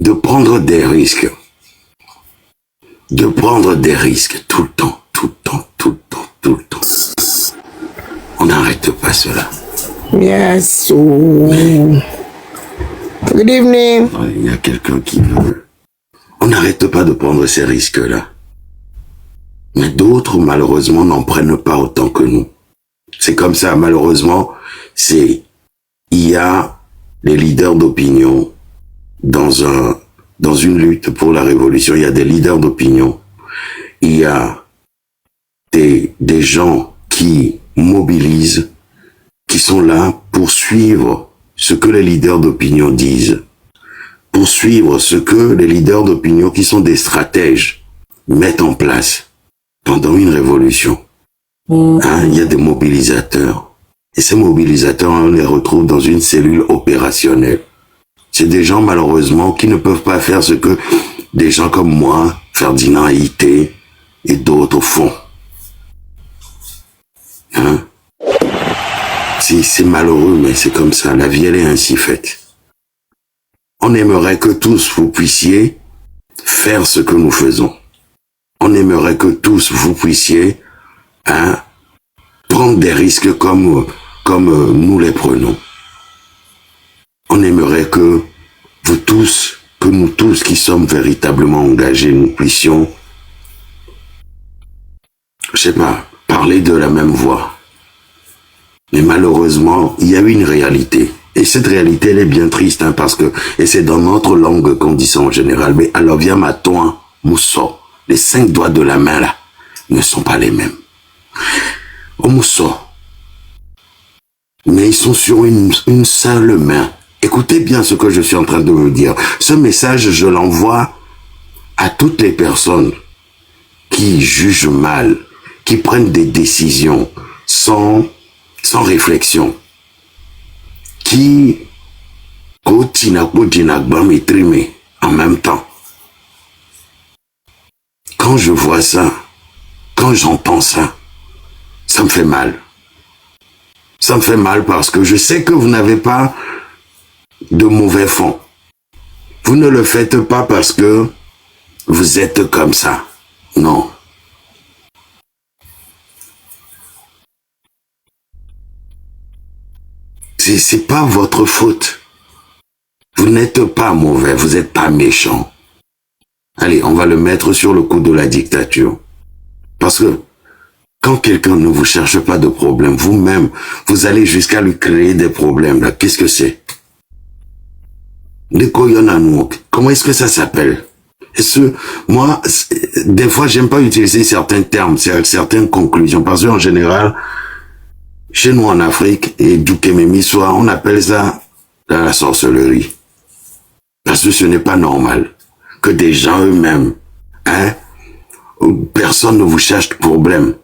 de prendre des risques. De prendre des risques tout le temps, tout le temps, tout le temps, tout le temps. On n'arrête pas cela. Yes. Good evening. Il y a quelqu'un qui veut. On n'arrête pas de prendre ces risques-là. Mais d'autres, malheureusement, n'en prennent pas autant que nous. C'est comme ça, malheureusement, il y a les leaders d'opinion dans une lutte pour la révolution. Il y a des leaders d'opinion. Il y a des gens qui mobilisent, qui sont là pour suivre ce que les leaders d'opinion disent, pour suivre ce que les leaders d'opinion, qui sont des stratèges, mettent en place pendant une révolution. Il y a des mobilisateurs. Et ces mobilisateurs, on les retrouve dans une cellule opérationnelle. C'est des gens, malheureusement, qui ne peuvent pas faire ce que des gens comme moi, Ferdinand Haïté et d'autres font. C'est malheureux, mais c'est comme ça. La vie, elle est ainsi faite. On aimerait que tous vous puissiez faire ce que nous faisons. On aimerait que tous vous puissiez prendre des risques comme nous les prenons. On aimerait que nous tous qui sommes véritablement engagés, nous puissions, je sais pas, parler de la même voix. Mais malheureusement, il y a une réalité. Et cette réalité, elle est bien triste, parce que, et c'est dans notre langue qu'on dit ça en général, mais alors viens ma toi, Mousso, les 5 doigts de la main là, ne sont pas les mêmes. Au Mousso. Mais ils sont sur une seule main. Écoutez bien ce que je suis en train de vous dire. Ce message, je l'envoie à toutes les personnes qui jugent mal, qui prennent des décisions sans réflexion, qui en même temps. Quand je vois ça, quand j'entends ça, ça me fait mal. Ça me fait mal parce que je sais que vous n'avez pas de mauvais fond. Vous ne le faites pas parce que vous êtes comme ça. Non. C'est pas votre faute. Vous n'êtes pas mauvais, vous n'êtes pas méchant. Allez, on va le mettre sur le coup de la dictature. Parce que quand quelqu'un ne vous cherche pas de problème, vous-même, vous allez jusqu'à lui créer des problèmes. Là, qu'est-ce que c'est? Comment est-ce que ça s'appelle? Moi, des fois, j'aime pas utiliser certains termes, certaines conclusions, parce qu'en général, chez nous en Afrique, et du Kémémissois, on appelle ça la sorcellerie. Parce que ce n'est pas normal que des gens eux-mêmes, personne ne vous cherche de problème.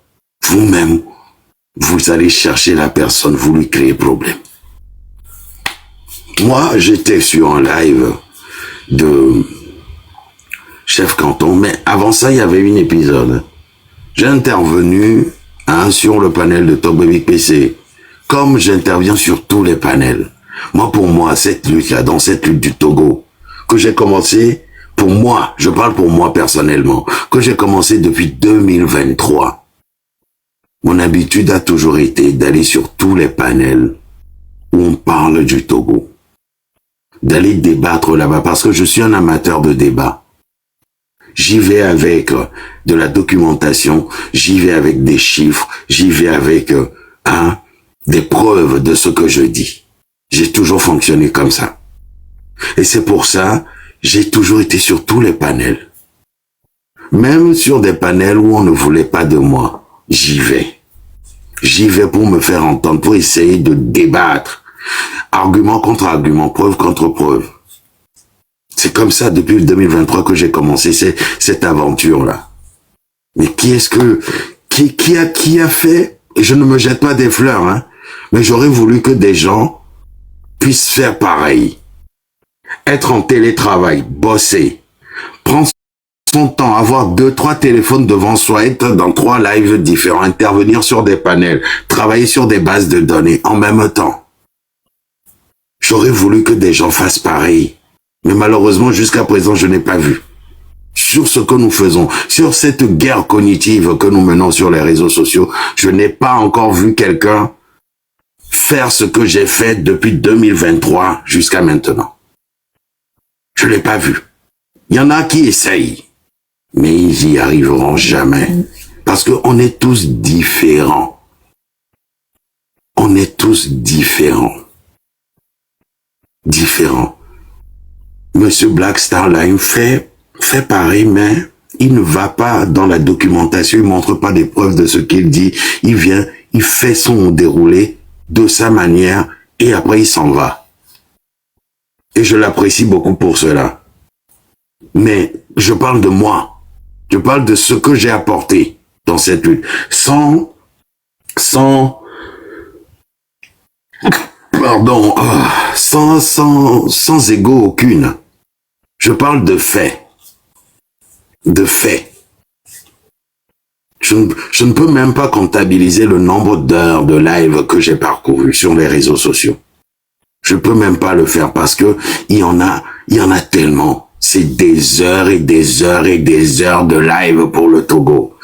Vous-même, vous allez chercher la personne, vous lui créez problème. Moi, j'étais sur un live de Chef Canton, mais avant ça, il y avait un épisode. J'ai intervenu sur le panel de Top Baby PC, comme j'interviens sur tous les panels. Moi, pour moi, cette lutte-là, dans cette lutte du Togo, que j'ai commencé, pour moi, je parle pour moi personnellement, que j'ai commencé depuis 2023. Mon habitude a toujours été d'aller sur tous les panels où on parle du Togo, d'aller débattre là-bas, parce que je suis un amateur de débat. J'y vais avec de la documentation, j'y vais avec des chiffres, j'y vais avec des preuves de ce que je dis. J'ai toujours fonctionné comme ça. Et c'est pour ça, j'ai toujours été sur tous les panels. Même sur des panels où on ne voulait pas de moi, j'y vais. J'y vais pour me faire entendre, pour essayer de débattre. Argument contre argument, preuve contre preuve. C'est comme ça depuis 2023 que j'ai commencé cette aventure-là. Mais qui a fait, et je ne me jette pas des fleurs, mais j'aurais voulu que des gens puissent faire pareil. Être en télétravail, bosser, prendre son temps, avoir 2-3 téléphones devant soi, être dans 3 lives différents, intervenir sur des panels, travailler sur des bases de données en même temps. J'aurais voulu que des gens fassent pareil. Mais malheureusement, jusqu'à présent, je n'ai pas vu. Sur ce que nous faisons, sur cette guerre cognitive que nous menons sur les réseaux sociaux, je n'ai pas encore vu quelqu'un faire ce que j'ai fait depuis 2023 jusqu'à maintenant. Je ne l'ai pas vu. Il y en a qui essayent, mais ils n'y arriveront jamais. Parce qu'on est tous différents. On est tous différents. Différents. Monsieur Black Star Line fait pareil, mais il ne va pas dans la documentation, il montre pas des preuves de ce qu'il dit. Il vient, il fait son déroulé de sa manière et après il s'en va. Et je l'apprécie beaucoup pour cela. Mais je parle de moi. Je parle de ce que j'ai apporté dans cette lutte. Sans égo aucune. Je parle de faits. De faits. Je ne peux même pas comptabiliser le nombre d'heures de live que j'ai parcouru sur les réseaux sociaux. Je peux même pas le faire parce que il y en a tellement. C'est des heures et des heures et des heures de live pour le Togo.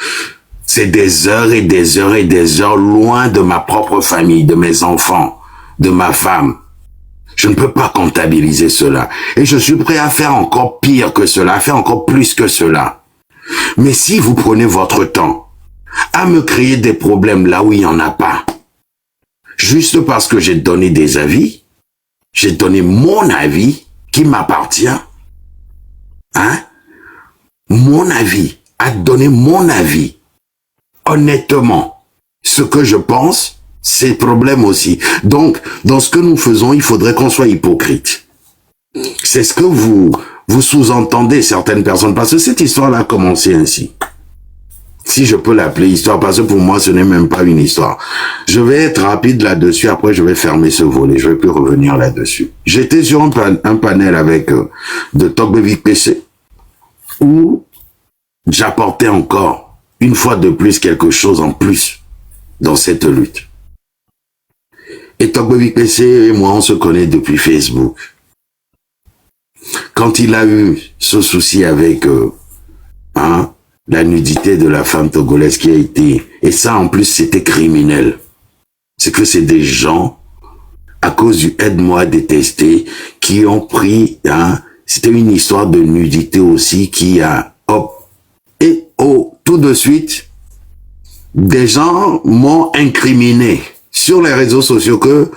C'est des heures et des heures et des heures loin de ma propre famille, de mes enfants, de ma femme. Je ne peux pas comptabiliser cela. Et je suis prêt à faire encore pire que cela, à faire encore plus que cela. Mais si vous prenez votre temps à me créer des problèmes là où il n'y en a pas, juste parce que j'ai donné des avis, j'ai donné mon avis qui m'appartient, mon avis, à donner mon avis, honnêtement, ce que je pense, c'est problème aussi. Donc, dans ce que nous faisons, il faudrait qu'on soit hypocrite. C'est ce que vous sous-entendez certaines personnes, parce que cette histoire-là a commencé ainsi. Si je peux l'appeler histoire, parce que pour moi, ce n'est même pas une histoire. Je vais être rapide là-dessus, après je vais fermer ce volet, je vais plus revenir là-dessus. J'étais sur un panel avec de Talk Baby PC, où j'apportais encore, une fois de plus, quelque chose en plus dans cette lutte. Et Talk Baby PC et moi, on se connaît depuis Facebook. Quand il a eu ce souci avec la nudité de la femme togolaise qui a été... Et ça, en plus, c'était criminel. C'est que c'est des gens, à cause du aide-moi à détester, qui ont pris... c'était une histoire de nudité aussi qui a... tout de suite, des gens m'ont incriminé sur les réseaux sociaux que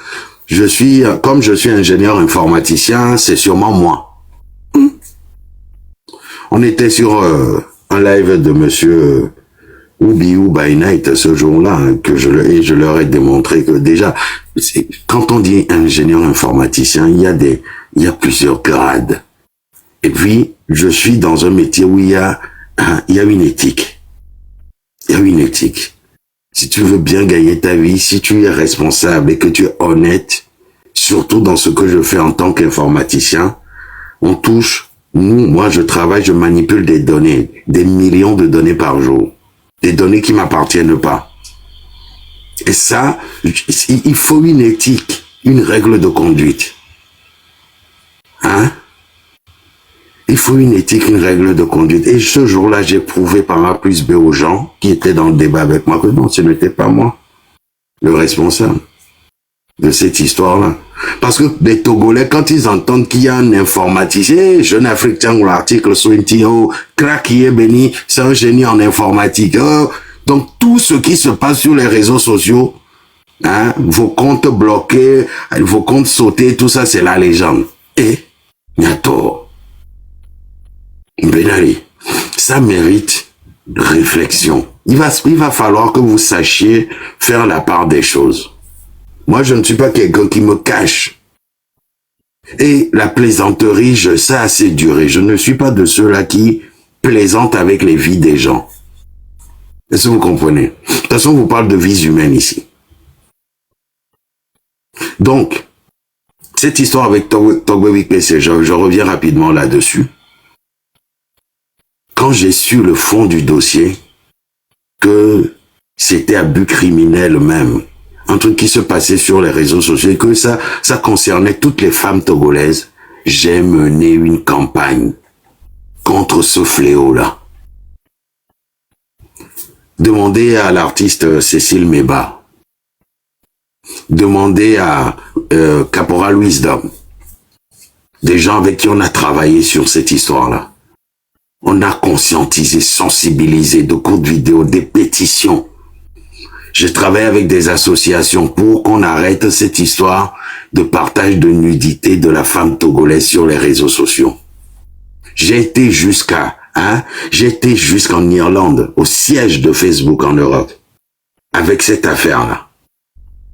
comme je suis ingénieur informaticien, c'est sûrement moi. On était sur un live de monsieur Oubiou by Night ce jour-là, que je leur ai démontré que déjà, quand on dit ingénieur informaticien, il y a plusieurs grades. Et puis, je suis dans un métier où il y a une éthique. Il y a une éthique. Si tu veux bien gagner ta vie, si tu es responsable et que tu es honnête, surtout dans ce que je fais en tant qu'informaticien, on touche, moi je travaille, je manipule des données, des millions de données par jour, des données qui m'appartiennent pas. Et ça, il faut une éthique, une règle de conduite. Il faut une éthique, une règle de conduite. Et ce jour-là, j'ai prouvé par A plus B aux gens qui étaient dans le débat avec moi que non, ce n'était pas moi le responsable de cette histoire-là. Parce que les Togolais, quand ils entendent qu'il y a un informaticien, Jeune Africain ou l'article sur crack qui est béni, c'est un génie en informatique. Donc tout ce qui se passe sur les réseaux sociaux, vos comptes bloqués, vos comptes sautés, tout ça, c'est la légende. Et Nyato, Benali, ça mérite réflexion. Il va falloir que vous sachiez faire la part des choses. Moi, je ne suis pas quelqu'un qui me cache. Et la plaisanterie, je sais assez durer. Je ne suis pas de ceux-là qui plaisantent avec les vies des gens. Est-ce que vous comprenez? De toute façon, on vous parle de vies humaines ici. Donc, cette histoire avec Togbewi PC, je reviens rapidement là-dessus. Quand j'ai su le fond du dossier, que c'était abus criminel même, un truc qui se passait sur les réseaux sociaux, et que ça concernait toutes les femmes togolaises, j'ai mené une campagne contre ce fléau-là. Demandez à l'artiste Cécile Meba. Demandez à Caporal Wisdom. Des gens avec qui on a travaillé sur cette histoire-là. On a conscientisé, sensibilisé, de courtes vidéos, des pétitions. J'ai travaillé avec des associations pour qu'on arrête cette histoire de partage de nudité de la femme togolaise sur les réseaux sociaux. J'ai été jusqu'en Irlande, au siège de Facebook en Europe, avec cette affaire-là.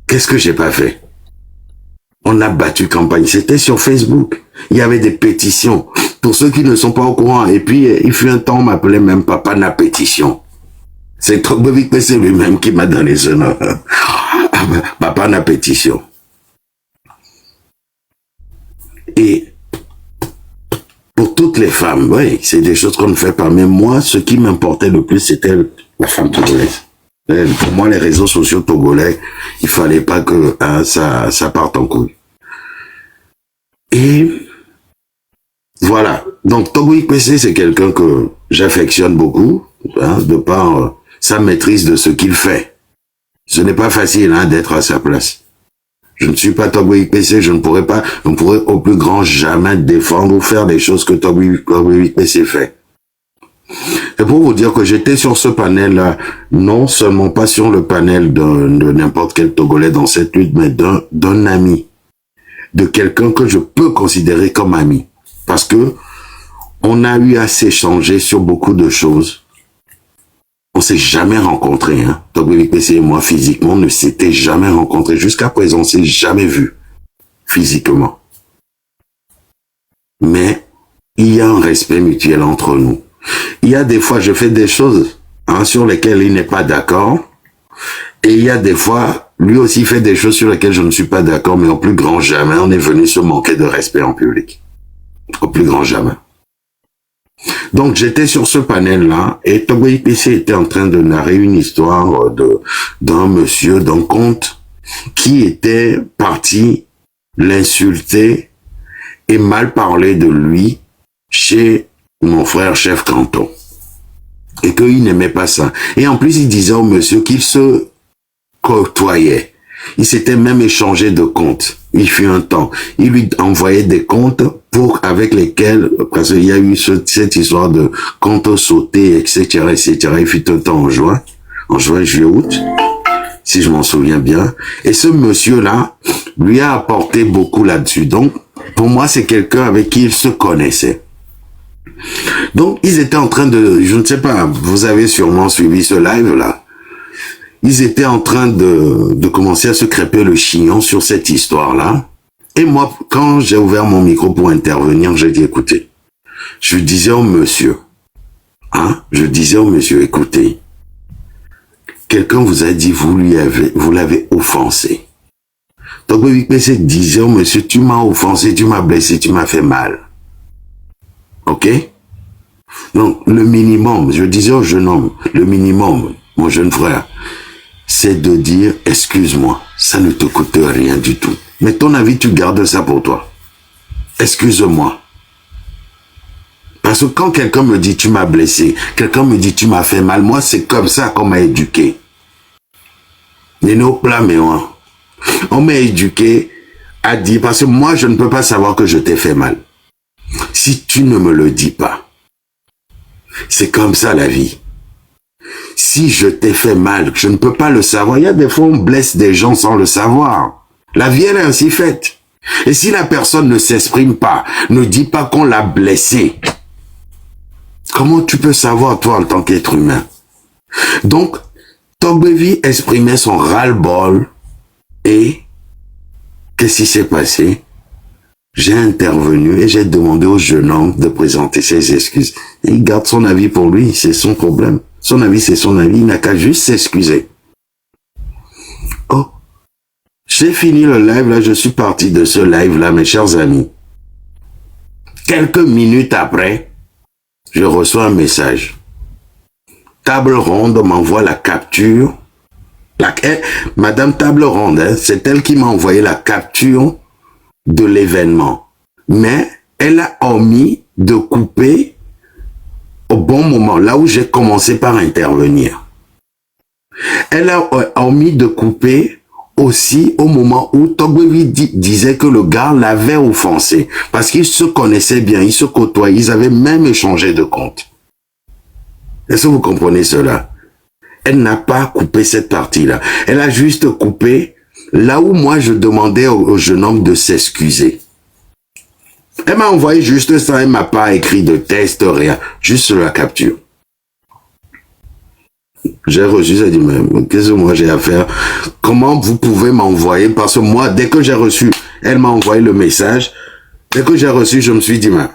Qu'est-ce que j'ai pas fait? On a battu campagne. C'était sur Facebook. Il y avait des pétitions. Pour ceux qui ne sont pas au courant. Et puis, il fut un temps, on m'appelait même Papa na pétition. C'est Togbevik PC lui-même qui m'a donné ce nom. Papa na pétition. Et pour toutes les femmes, oui, c'est des choses qu'on ne fait pas. Mais moi, ce qui m'importait le plus, c'était la femme togolaise. Pour moi, les réseaux sociaux togolais, il fallait pas que ça parte en couille. Et voilà. Donc, Togbevik PC, c'est quelqu'un que j'affectionne beaucoup, de par sa maîtrise de ce qu'il fait. Ce n'est pas facile d'être à sa place. Je ne suis pas Togbevik PC, je ne pourrais au plus grand jamais défendre ou faire des choses que Togbevik PC fait. Et pour vous dire que j'étais sur ce panel-là, non seulement pas sur le panel de n'importe quel Togolais dans cette lutte, mais d'un ami, de quelqu'un que je peux considérer comme ami. Parce que on a eu à s'échanger sur beaucoup de choses. On s'est jamais rencontrés, Togbevik PC et moi, physiquement, ne s'étaient jamais rencontrés. Jusqu'à présent, on s'est jamais vus, physiquement. Mais, il y a un respect mutuel entre nous. Il y a des fois, je fais des choses sur lesquelles il n'est pas d'accord. Et il y a des fois, lui aussi fait des choses sur lesquelles je ne suis pas d'accord, mais au plus grand jamais, on est venu se manquer de respect en public. Au plus grand jamais. Donc, j'étais sur ce panel-là, et Togbevik PC était en train de narrer une histoire d'un monsieur, d'un comte, qui était parti l'insulter et mal parler de lui chez mon frère chef canton. Et qu'il n'aimait pas ça. Et en plus, il disait au monsieur qu'il se côtoyait. Il s'était même échangé de comptes. Il fut un temps. Il lui envoyait des comptes avec lesquels, parce qu'il y a eu cette histoire de comptes sautés, etc., etc. Il fut un temps en juin, juillet, août, si je m'en souviens bien. Et ce monsieur-là, lui a apporté beaucoup là-dessus. Donc, pour moi, c'est quelqu'un avec qui il se connaissait. Donc, ils étaient en train de, je ne sais pas, vous avez sûrement suivi ce live-là. Ils étaient en train de commencer à se crêper le chignon sur cette histoire-là. Et moi, quand j'ai ouvert mon micro pour intervenir, j'ai dit, écoutez, je disais au monsieur, écoutez, quelqu'un vous a dit, vous l'avez offensé. Togbevik PC disait au monsieur, tu m'as offensé, tu m'as blessé, tu m'as fait mal. Ok? Donc, le minimum, je disais au jeune homme, le minimum, mon jeune frère, c'est de dire, excuse-moi, ça ne te coûte rien du tout. Mais ton avis, tu gardes ça pour toi. Excuse-moi. Parce que quand quelqu'un me dit, tu m'as blessé, quelqu'un me dit, tu m'as fait mal, moi, c'est comme ça qu'on m'a éduqué. On m'a éduqué à dire, parce que moi, je ne peux pas savoir que je t'ai fait mal. Si tu ne me le dis pas, c'est comme ça la vie. Si je t'ai fait mal, je ne peux pas le savoir. Il y a des fois, on blesse des gens sans le savoir. La vie, elle est ainsi faite. Et si la personne ne s'exprime pas, ne dit pas qu'on l'a blessé, comment tu peux savoir, toi, en tant qu'être humain? Donc, Togbevik exprimait son ras-le-bol et qu'est-ce qui s'est passé? J'ai intervenu et j'ai demandé au jeune homme de présenter ses excuses. Et il garde son avis pour lui, c'est son problème. Son avis, c'est son avis, il n'a qu'à juste s'excuser. Oh, j'ai fini le live, là, je suis parti de ce live-là, mes chers amis. Quelques minutes après, je reçois un message. Table Ronde m'envoie la capture. Madame Table Ronde, c'est elle qui m'a envoyé la capture de l'événement. Mais elle a omis de couper au bon moment, là où j'ai commencé par intervenir. Elle a omis de couper aussi au moment où Togbevi disait que le gars l'avait offensé. Parce qu'ils se connaissaient bien, ils se côtoyaient, ils avaient même échangé de compte. Est-ce que vous comprenez cela? Elle n'a pas coupé cette partie-là. Elle a juste coupé là où moi je demandais au jeune homme de s'excuser. Elle m'a envoyé juste ça, elle m'a pas écrit de test, rien. Juste la capture. J'ai reçu, j'ai dit, mais qu'est-ce que moi j'ai à faire? Comment vous pouvez m'envoyer? Parce que moi, dès que j'ai reçu, elle m'a envoyé le message. Dès que j'ai reçu, je me suis dit, mais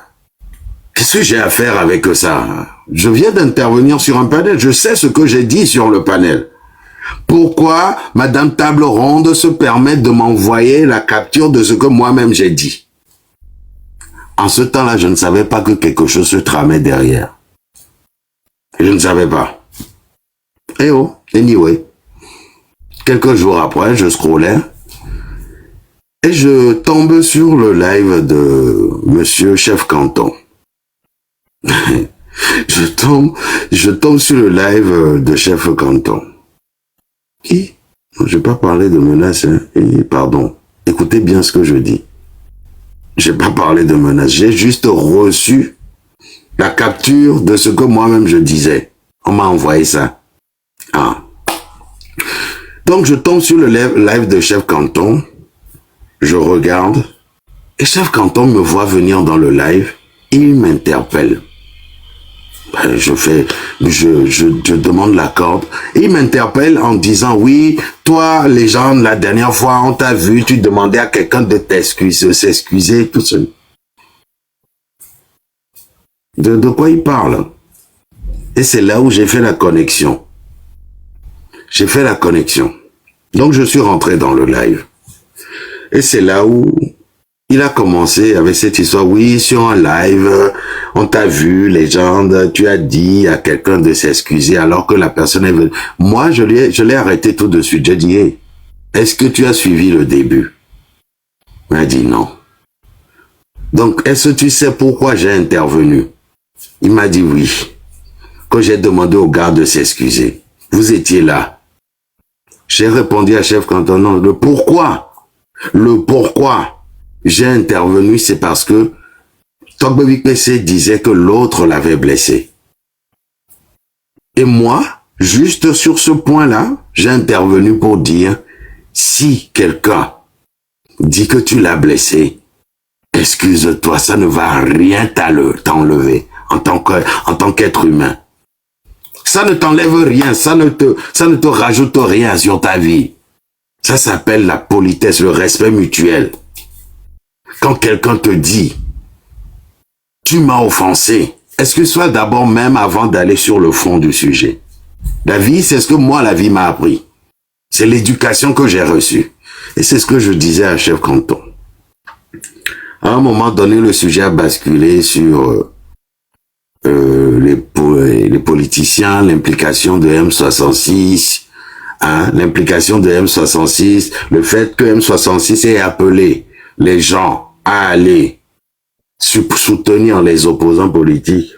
qu'est-ce que j'ai à faire avec ça? Je viens d'intervenir sur un panel. Je sais ce que j'ai dit sur le panel. Pourquoi Madame Table Ronde se permet de m'envoyer la capture de ce que moi-même j'ai dit? En ce temps-là, je ne savais pas que quelque chose se tramait derrière. Je ne savais pas. Eh oh, anyway. Quelques jours après, je scrollais et je tombe sur le live de Monsieur Chef Canton. je tombe sur le live de Chef Canton. Qui? Je vais pas parler de menaces, hein. Et pardon. Écoutez bien ce que je dis. J'ai pas parlé de menaces. J'ai juste reçu la capture de ce que moi-même je disais. On m'a envoyé ça. Ah. Donc je tombe sur le live de Chef Canton. Je regarde. Et Chef Canton me voit venir dans le live. Il m'interpelle. Je demande la corde. Il m'interpelle en disant, oui, toi, les gens, la dernière fois, on t'a vu, tu demandais à quelqu'un de s'excuser, tout ça. De quoi il parle? Et c'est là où j'ai fait la connexion. J'ai fait la connexion. Donc, je suis rentré dans le live. Et c'est là où il a commencé avec cette histoire. Oui, sur un live, on t'a vu, légende, tu as dit à quelqu'un de s'excuser alors que la personne est venue. Moi, je l'ai arrêté tout de suite. J'ai dit, hey, est-ce que tu as suivi le début? Il m'a dit non. Donc, est-ce que tu sais pourquoi j'ai intervenu? Il m'a dit oui. Quand j'ai demandé au gars de s'excuser, vous étiez là. J'ai répondu à Chef Canton, non, le pourquoi j'ai intervenu, c'est parce que Togbevi PC disait que l'autre l'avait blessé. Et moi, juste sur ce point-là, j'ai intervenu pour dire, si quelqu'un dit que tu l'as blessé, excuse-toi, ça ne va rien t'enlever en tant qu'être humain. Ça ne t'enlève rien, ça ne te rajoute rien sur ta vie. Ça s'appelle la politesse, le respect mutuel. Quand quelqu'un te dit, tu m'as offensé, excuse-toi d'abord même avant d'aller sur le fond du sujet. La vie, c'est ce que moi, la vie m'a appris. C'est l'éducation que j'ai reçue. Et c'est ce que je disais à Chef Canton. À un moment donné, le sujet a basculé sur les politiciens, l'implication de M66, hein, l'implication de M66, le fait que M66 ait appelé les gens à aller soutenir les opposants politiques.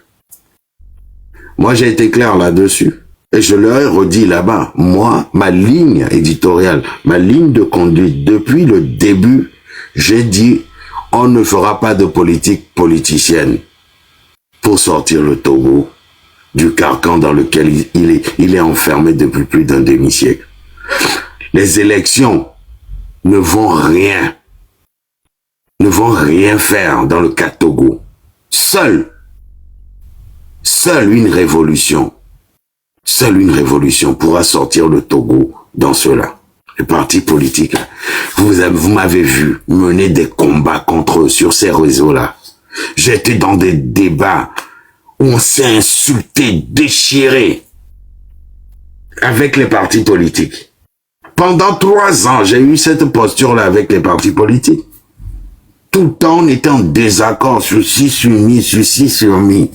Moi, j'ai été clair là-dessus. Et je leur ai redit là-bas, moi, ma ligne éditoriale, ma ligne de conduite, depuis le début, j'ai dit, on ne fera pas de politique politicienne pour sortir le Togo du carcan dans lequel il est enfermé depuis plus d'un demi-siècle. Les élections ne vont rien faire dans le cas Togo. Seule une révolution pourra sortir le Togo dans cela. Les partis politiques, vous m'avez vu mener des combats contre eux sur ces réseaux-là. J'étais dans des débats où on s'est insulté, déchiré avec les partis politiques. Pendant 3 ans, j'ai eu cette posture-là avec les partis politiques. Tout le temps, on était en désaccord sur ci, sur mi, sur ci, sur mi.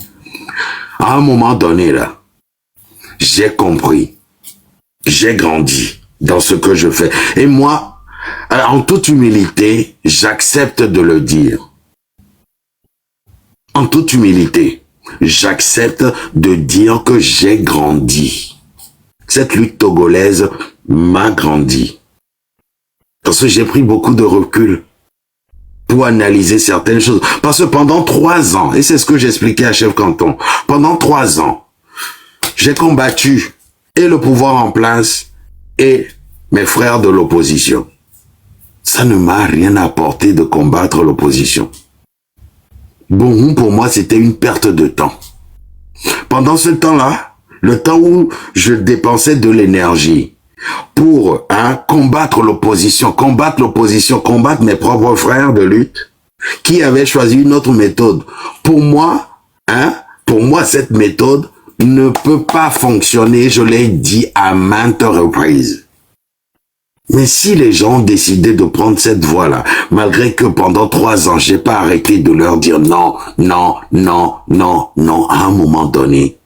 À un moment donné, là, j'ai compris. J'ai grandi dans ce que je fais. Et moi, en toute humilité, j'accepte de le dire. en toute humilité, j'accepte de dire que j'ai grandi. Cette lutte togolaise m'a grandi. Parce que j'ai pris beaucoup de recul pour analyser certaines choses. Parce que pendant 3 ans, et c'est ce que j'expliquais à Chef Canton, pendant 3 ans, j'ai combattu et le pouvoir en place et mes frères de l'opposition. Ça ne m'a rien apporté de combattre l'opposition. Bon, pour moi, c'était une perte de temps. Pendant ce temps-là, le temps où je dépensais de l'énergie pour combattre l'opposition, combattre mes propres frères de lutte qui avaient choisi une autre méthode. Pour moi, cette méthode ne peut pas fonctionner, je l'ai dit à maintes reprises. Mais si les gens ont décidé de prendre cette voie-là, malgré que pendant 3 ans, j'ai pas arrêté de leur dire non, non, non, non, non, à un moment donné,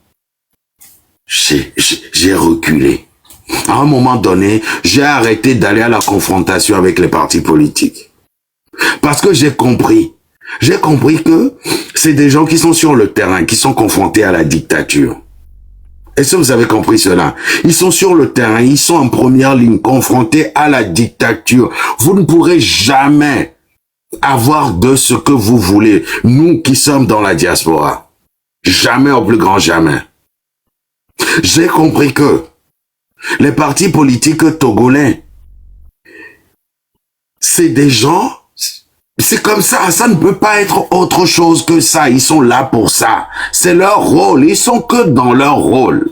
j'ai reculé. À un moment donné, j'ai arrêté d'aller à la confrontation avec les partis politiques. Parce que j'ai compris que c'est des gens qui sont sur le terrain, qui sont confrontés à la dictature. Est-ce que vous avez compris cela? Ils sont sur le terrain, ils sont en première ligne, confrontés à la dictature. Vous ne pourrez jamais avoir de ce que vous voulez, nous qui sommes dans la diaspora. Jamais au plus grand jamais. J'ai compris que les partis politiques togolais, c'est des gens, c'est comme ça ne peut pas être autre chose que ça, ils sont là pour ça. C'est leur rôle, ils sont que dans leur rôle.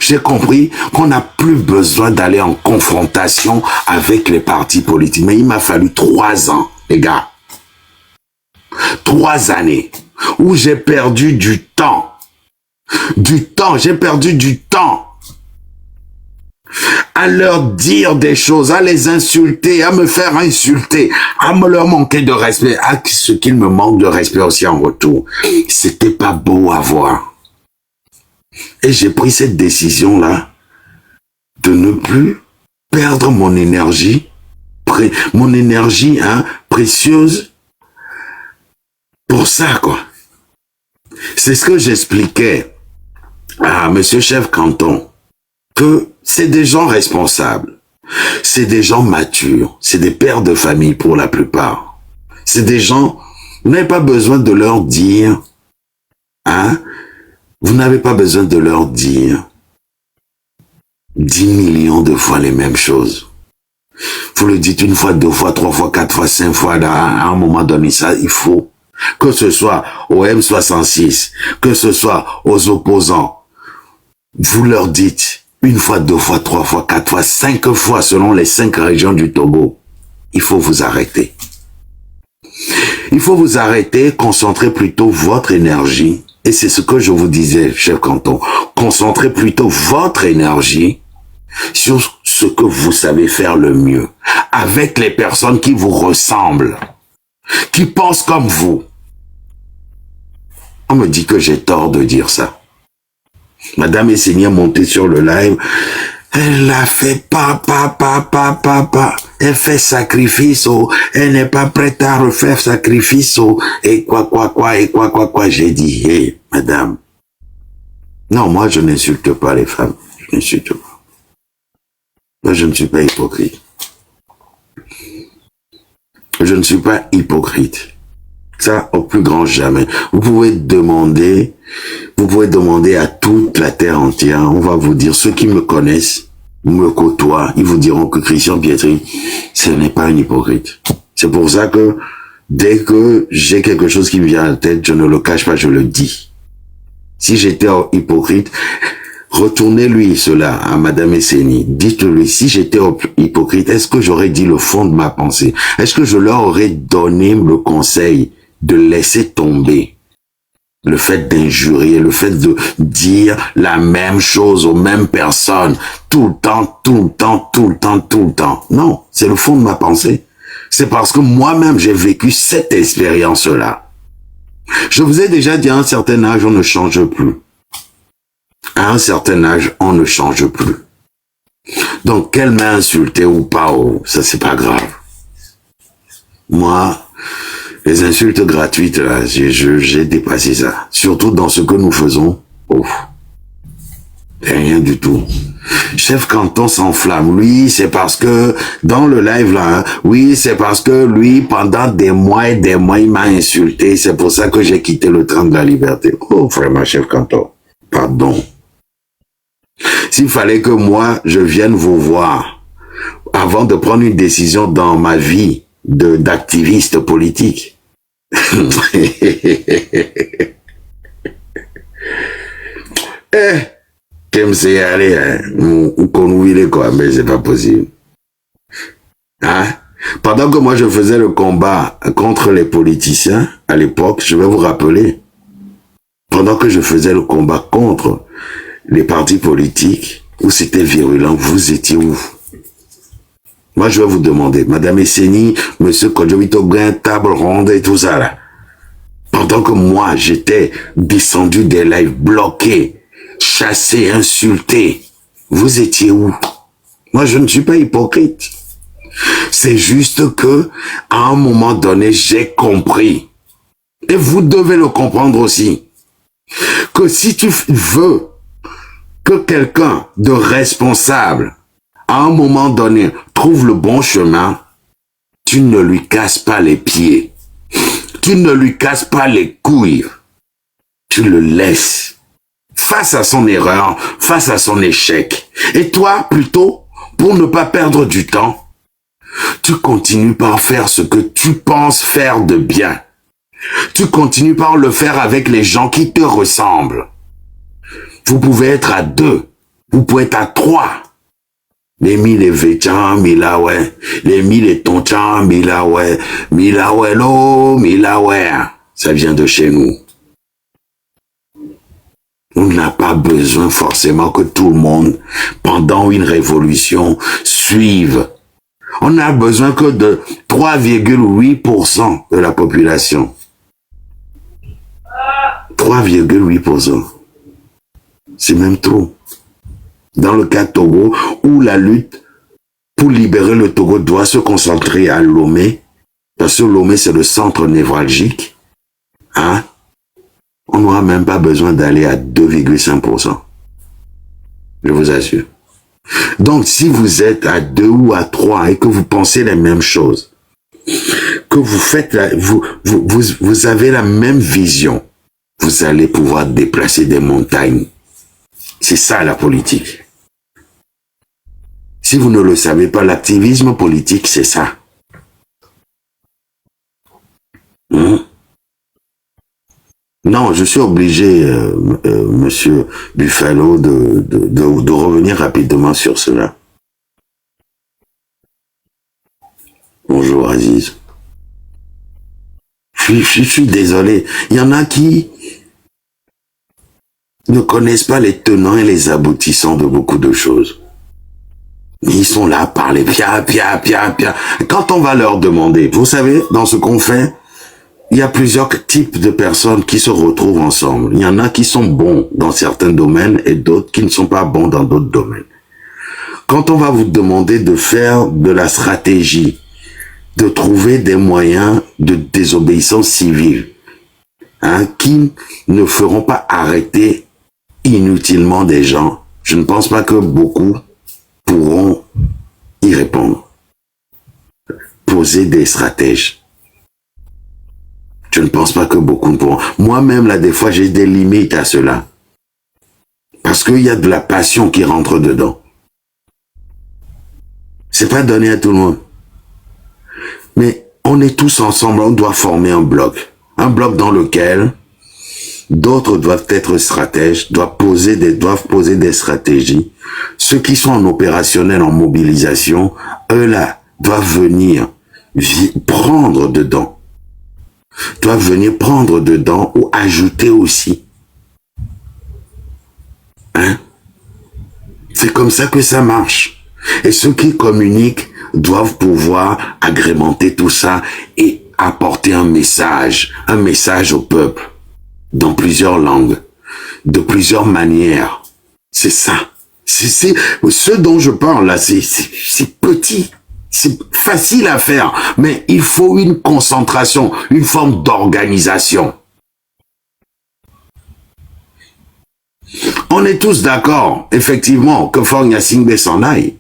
J'ai compris qu'on n'a plus besoin d'aller en confrontation avec les partis politiques, mais il m'a fallu 3 ans, les gars. 3 années où j'ai perdu du temps. J'ai perdu du temps à leur dire des choses, à les insulter, à me faire insulter, à me leur manquer de respect, à ce qu'ils me manquent de respect aussi en retour. C'était pas beau à voir. Et j'ai pris cette décision-là de ne plus perdre mon énergie précieuse pour ça, quoi. C'est ce que j'expliquais à Monsieur Chef Canton, que c'est des gens responsables, c'est des gens matures, c'est des pères de famille pour la plupart. C'est des gens, vous n'avez pas besoin de leur dire, vous n'avez pas besoin de leur dire 10 millions de fois les mêmes choses. Vous le dites 1 fois, 2 fois, 3 fois, 4 fois, 5 fois, à un moment donné, ça, il faut. Que ce soit au M66, que ce soit aux opposants, vous leur dites 1 fois, 2 fois, 3 fois, 4 fois, 5 fois, selon les 5 régions du Togo, il faut vous arrêter. Il faut vous arrêter, concentrer plutôt votre énergie. Et c'est ce que je vous disais, Chef Canton. Concentrez plutôt votre énergie sur ce que vous savez faire le mieux. Avec les personnes qui vous ressemblent, qui pensent comme vous. On me dit que j'ai tort de dire ça. Madame Essenia montée sur le live, elle a fait papa. Elle fait sacrifice, elle n'est pas prête à refaire sacrifice, et quoi. J'ai dit, hé, madame. Non, moi, je n'insulte pas les femmes. Je n'insulte pas. Moi, je ne suis pas hypocrite. Je ne suis pas hypocrite. Ça, au plus grand jamais. Vous pouvez demander à toute la terre entière, on va vous dire, ceux qui me connaissent, me côtoient, ils vous diront que Christian Pietri, ce n'est pas un hypocrite. C'est pour ça que, dès que j'ai quelque chose qui me vient à la tête, je ne le cache pas, je le dis. Si j'étais hypocrite, retournez-lui cela à Madame Esseni. Dites-lui, si j'étais hypocrite, est-ce que j'aurais dit le fond de ma pensée? Est-ce que je leur aurais donné le conseil de laisser tomber le fait d'injurier, le fait de dire la même chose aux mêmes personnes tout le temps? Non, c'est le fond de ma pensée. C'est parce que moi-même, j'ai vécu cette expérience-là. Je vous ai déjà dit, à un certain âge, on ne change plus. À un certain âge, on ne change plus. Donc, qu'elle m'a insulté ou pas, ça c'est pas grave. Moi, Les insultes gratuites, là, j'ai dépassé ça. Surtout dans ce que nous faisons. Ouf. Rien du tout. Chef Canton s'enflamme. Lui, c'est parce que, dans le live là, hein, oui, c'est parce que lui, pendant des mois et des mois, il m'a insulté. C'est pour ça que j'ai quitté le train de la liberté. Oh, vraiment, Chef Canton. Pardon. S'il fallait que moi, je vienne vous voir, avant de prendre une décision dans ma vie d'activiste politique. Qu'aime c'est aller, hein, ou qu'on oublie quoi, mais c'est pas possible. Hein? Pendant que moi je faisais le combat contre les politiciens, à l'époque, je vais vous rappeler, pendant que je faisais le combat contre les partis politiques, où c'était virulent, vous étiez où? Moi je vais vous demander, Madame Esseni, Monsieur Kodjovito Gain, table ronde et tout ça là. Pendant que moi j'étais descendu des lives bloqués, chassé, insulté. Vous étiez où? Moi, je ne suis pas hypocrite. C'est juste que, à un moment donné, j'ai compris. Et vous devez le comprendre aussi. Que si tu veux que quelqu'un de responsable, à un moment donné, trouve le bon chemin, tu ne lui casses pas les pieds. Tu ne lui casses pas les couilles. Tu le laisses. Face à son erreur, face à son échec. Et toi, plutôt, pour ne pas perdre du temps, tu continues par faire ce que tu penses faire de bien. Tu continues par le faire avec les gens qui te ressemblent. Vous pouvez être à 2, vous pouvez être à 3. Les mille et véchan, mila ouais. Les mille et tonchan, mila ouais. Mila ouais lo, mila ouais. Ça vient de chez nous. On n'a pas besoin forcément que tout le monde, pendant une révolution, suive. On n'a besoin que de 3,8% de la population. 3,8%. C'est même trop. Dans le cas de Togo, où la lutte pour libérer le Togo doit se concentrer à Lomé, parce que Lomé c'est le centre névralgique, hein? On n'aura même pas besoin d'aller à 2,5%. Je vous assure. Donc, si vous êtes à 2 ou à 3 et que vous pensez les mêmes choses, que vous faites, vous avez la même vision, vous allez pouvoir déplacer des montagnes. C'est ça la politique. Si vous ne le savez pas, l'activisme politique, c'est ça. Non, je suis obligé, Monsieur Buffalo, de revenir rapidement sur cela. Bonjour Aziz. Je suis désolé. Il y en a qui ne connaissent pas les tenants et les aboutissants de beaucoup de choses. Mais ils sont là à parler, pia. Quand on va leur demander, vous savez, dans ce qu'on fait, il y a plusieurs types de personnes qui se retrouvent ensemble. Il y en a qui sont bons dans certains domaines et d'autres qui ne sont pas bons dans d'autres domaines. Quand on va vous demander de faire de la stratégie, de trouver des moyens de désobéissance civile, hein, qui ne feront pas arrêter inutilement des gens, je ne pense pas que beaucoup pourront y répondre. Poser des stratèges. Je ne pense pas que beaucoup ne pourront. Moi-même, là, des fois, j'ai des limites à cela. Parce qu'il y a de la passion qui rentre dedans. C'est pas donné à tout le monde. Mais on est tous ensemble, on doit former un bloc. Un bloc dans lequel d'autres doivent être stratèges, doivent poser des stratégies. Ceux qui sont en opérationnel, en mobilisation, eux là, doivent venir prendre dedans. Doivent venir prendre dedans ou ajouter aussi. Hein? C'est comme ça que ça marche. Et ceux qui communiquent doivent pouvoir agrémenter tout ça et apporter un message au peuple, dans plusieurs langues, de plusieurs manières. C'est ça. Ce dont je parle là, c'est petit. C'est facile à faire, mais il faut une concentration, une forme d'organisation. On est tous d'accord, effectivement, que Faure Gnassingbé s'en aille.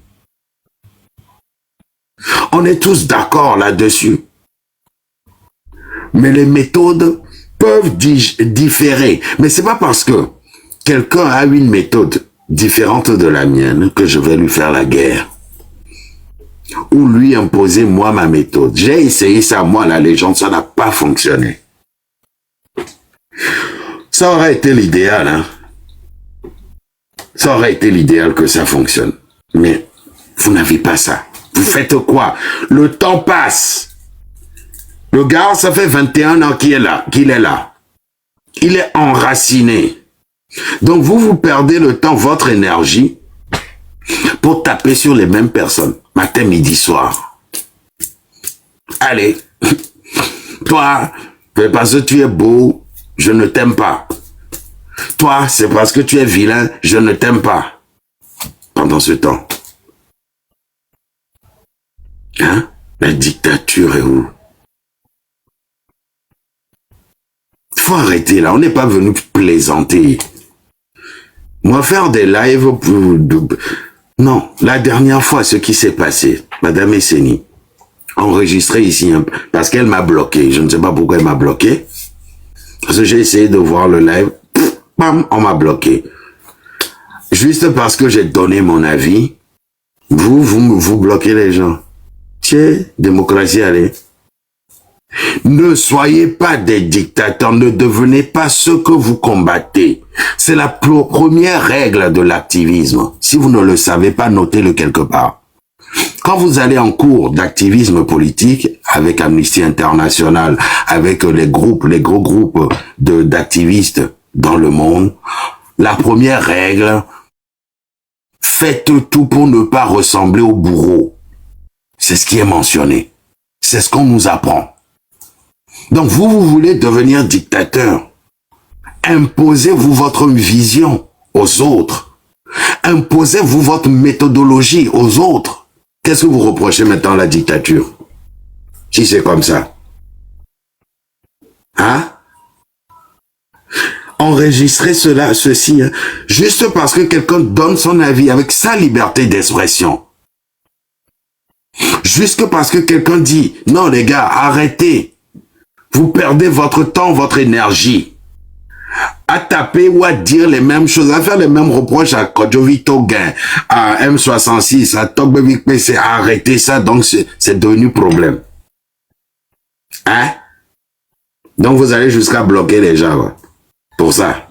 On est tous d'accord là-dessus. Mais les méthodes peuvent différer. Mais c'est pas parce que quelqu'un a une méthode différente de la mienne que je vais lui faire la guerre. Ou lui imposer moi ma méthode. J'ai essayé ça, moi, la légende, ça n'a pas fonctionné. Ça aurait été l'idéal, hein. Ça aurait été l'idéal que ça fonctionne. Mais vous n'avez pas ça. Vous faites quoi? Le temps passe. Le gars, ça fait 21 ans qu'il est là. Il est enraciné. Donc vous perdez le temps, votre énergie, pour taper sur les mêmes personnes. Matin, midi, soir. Allez. Toi, c'est parce que tu es beau, je ne t'aime pas. Toi, c'est parce que tu es vilain, je ne t'aime pas. Pendant ce temps. Hein? La dictature est où? Faut arrêter là, on n'est pas venu plaisanter. Moi, faire des lives Non, la dernière fois, ce qui s'est passé, Madame Esseni, enregistré ici, parce qu'elle m'a bloqué. Je ne sais pas pourquoi elle m'a bloqué. Parce que j'ai essayé de voir le live, bam, on m'a bloqué. Juste parce que j'ai donné mon avis, vous bloquez les gens. Tiens, démocratie, allez. Ne soyez pas des dictateurs, ne devenez pas ce que vous combattez. C'est la première règle de l'activisme. Si vous ne le savez pas, notez-le quelque part. Quand vous allez en cours d'activisme politique, avec Amnesty International, avec les gros groupes d'activistes dans le monde, la première règle, faites tout pour ne pas ressembler au bourreau. C'est ce qui est mentionné. C'est ce qu'on nous apprend. Donc vous voulez devenir dictateur. Imposez-vous votre vision aux autres. Imposez-vous votre méthodologie aux autres. Qu'est-ce que vous reprochez maintenant à la dictature? Si c'est comme ça. Hein? Enregistrez ceci, hein, juste parce que quelqu'un donne son avis avec sa liberté d'expression. Juste parce que quelqu'un dit, non les gars, arrêtez. Vous perdez votre temps, votre énergie à taper ou à dire les mêmes choses, à faire les mêmes reproches à Kodjovi Toguin, à M66, à Togbevik PC, à arrêter ça, donc c'est devenu problème. Hein? Donc vous allez jusqu'à bloquer les gens, ouais, pour ça.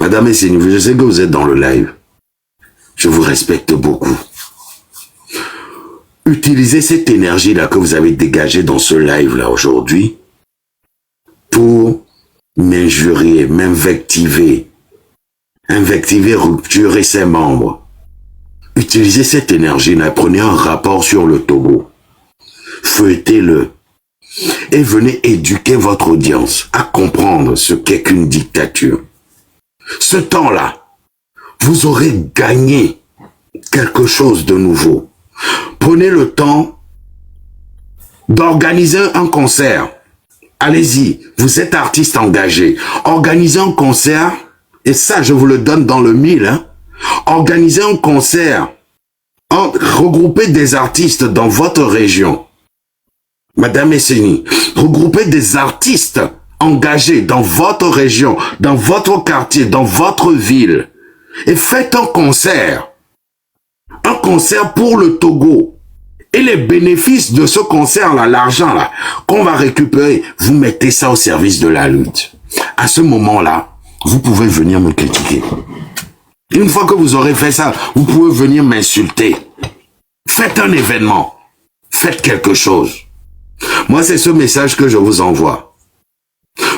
Madame Esseni, je sais que vous êtes dans le live. Je vous respecte beaucoup. Utilisez cette énergie-là que vous avez dégagée dans ce live-là aujourd'hui pour m'injurier, m'invectiver, rupturer ses membres. Utilisez cette énergie-là, prenez un rapport sur le Togo, feuilletez-le et venez éduquer votre audience à comprendre ce qu'est qu'une dictature. Ce temps-là, vous aurez gagné quelque chose de nouveau. Prenez le temps d'organiser un concert. Allez-y, vous êtes artiste engagé. Organisez un concert, et ça je vous le donne dans le mille. Hein. Organisez un concert. Regroupez des artistes dans votre région. Madame Esseni, regroupez des artistes engagés dans votre région, dans votre quartier, dans votre ville. Et faites un concert. Un concert pour le Togo. Et les bénéfices de ce concert-là, l'argent-là, qu'on va récupérer, vous mettez ça au service de la lutte. À ce moment-là, vous pouvez venir me critiquer. Une fois que vous aurez fait ça, vous pouvez venir m'insulter. Faites un événement. Faites quelque chose. Moi, c'est ce message que je vous envoie.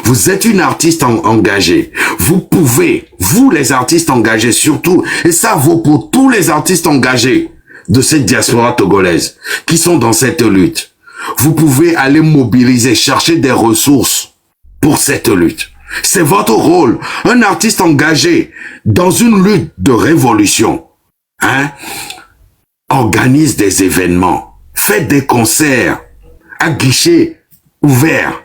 Vous êtes une artiste engagée. Vous pouvez, vous les artistes engagés surtout, et ça vaut pour tous les artistes engagés de cette diaspora togolaise qui sont dans cette lutte. Vous pouvez aller mobiliser, chercher des ressources pour cette lutte. C'est votre rôle. Un artiste engagé dans une lutte de révolution. Hein? organise des événements, faites des concerts à guichet ouvert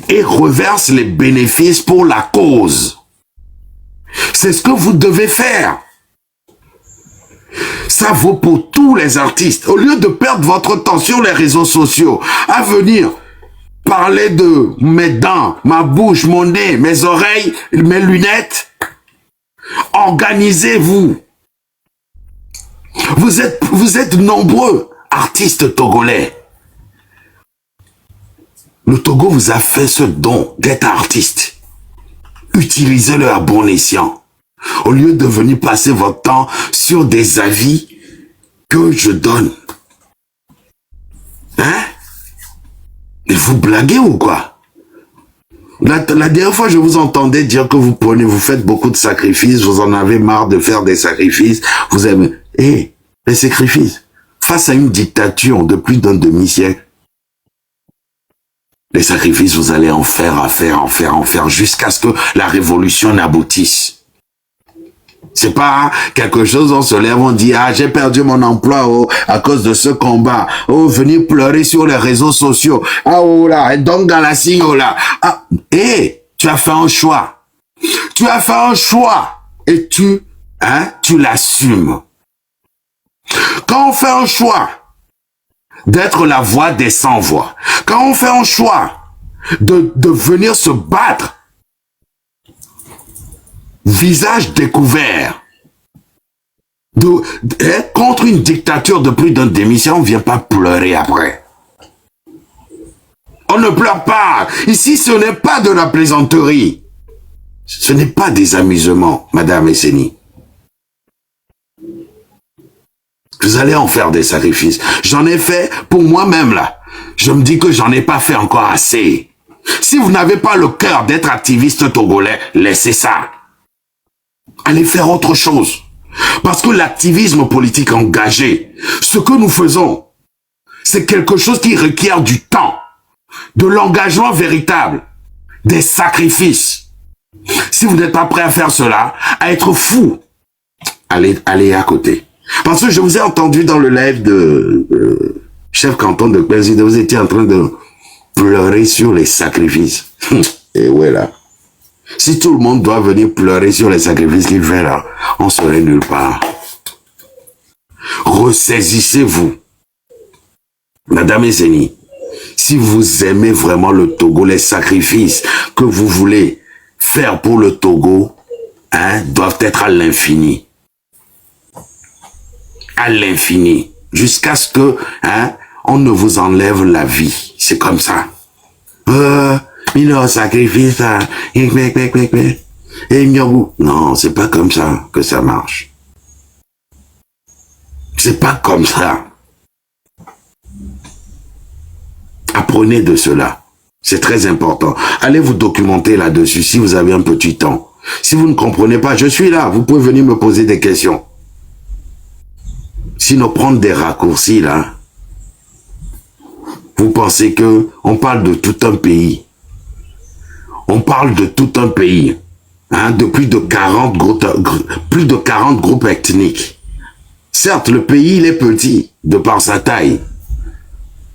et reverse les bénéfices pour la cause. C'est ce que vous devez faire. Ça vaut pour tous les artistes. Au lieu de perdre votre temps sur les réseaux sociaux, à venir parler de mes dents, ma bouche, mon nez, mes oreilles, mes lunettes, organisez-vous. Vous êtes nombreux, artistes togolais. Le Togo vous a fait ce don d'être artiste. Utilisez-le à bon escient. Au lieu de venir passer votre temps sur des avis que je donne. Hein? Et vous blaguez ou quoi? La dernière fois, je vous entendais dire que vous faites beaucoup de sacrifices, vous en avez marre de faire des sacrifices, vous aimez. Les sacrifices, face à une dictature de plus d'un demi-siècle, les sacrifices, vous allez en faire, jusqu'à ce que la révolution n'aboutisse. C'est pas quelque chose, on se lève, on dit, ah, j'ai perdu mon emploi, oh, à cause de ce combat. Oh, venir pleurer sur les réseaux sociaux. Ah, oh là, donc dans la signe, oh là. Ah, tu as fait un choix. Tu as fait un choix. Et tu l'assumes. Quand on fait un choix d'être la voix des sans-voix, quand on fait un choix de venir se battre, visage découvert, contre une dictature de plus d'un demi-siècle, on ne vient pas pleurer après. On ne pleure pas. Ici, ce n'est pas de la plaisanterie. Ce n'est pas des amusements, Madame Esseni. Vous allez en faire des sacrifices. J'en ai fait pour moi-même, là. Je me dis que j'en ai pas fait encore assez. Si vous n'avez pas le cœur d'être activiste togolais, laissez ça. Allez faire autre chose. Parce que l'activisme politique engagé, ce que nous faisons, c'est quelque chose qui requiert du temps, de l'engagement véritable, des sacrifices. Si vous n'êtes pas prêt à faire cela, à être fou, allez à côté. Parce que je vous ai entendu dans le live de chef canton de Pézide, vous étiez en train de pleurer sur les sacrifices. Et voilà. Si tout le monde doit venir pleurer sur les sacrifices qu'il fait là, on serait nulle part. Ressaisissez-vous. Madame Esseni, si vous aimez vraiment le Togo, les sacrifices que vous voulez faire pour le Togo, doivent être à l'infini. À l'infini. Jusqu'à ce que, on ne vous enlève la vie. C'est comme ça. Il a sacrifice, non, c'est pas comme ça que ça marche. C'est pas comme ça. Apprenez de cela. C'est très important. Allez vous documenter là-dessus si vous avez un petit temps. Si vous ne comprenez pas, je suis là. Vous pouvez venir me poser des questions. Sinon, prendre des raccourcis là. Vous pensez que on parle de tout un pays. On parle de tout un pays, de plus de 40 groupes ethniques. Certes, le pays, il est petit de par sa taille,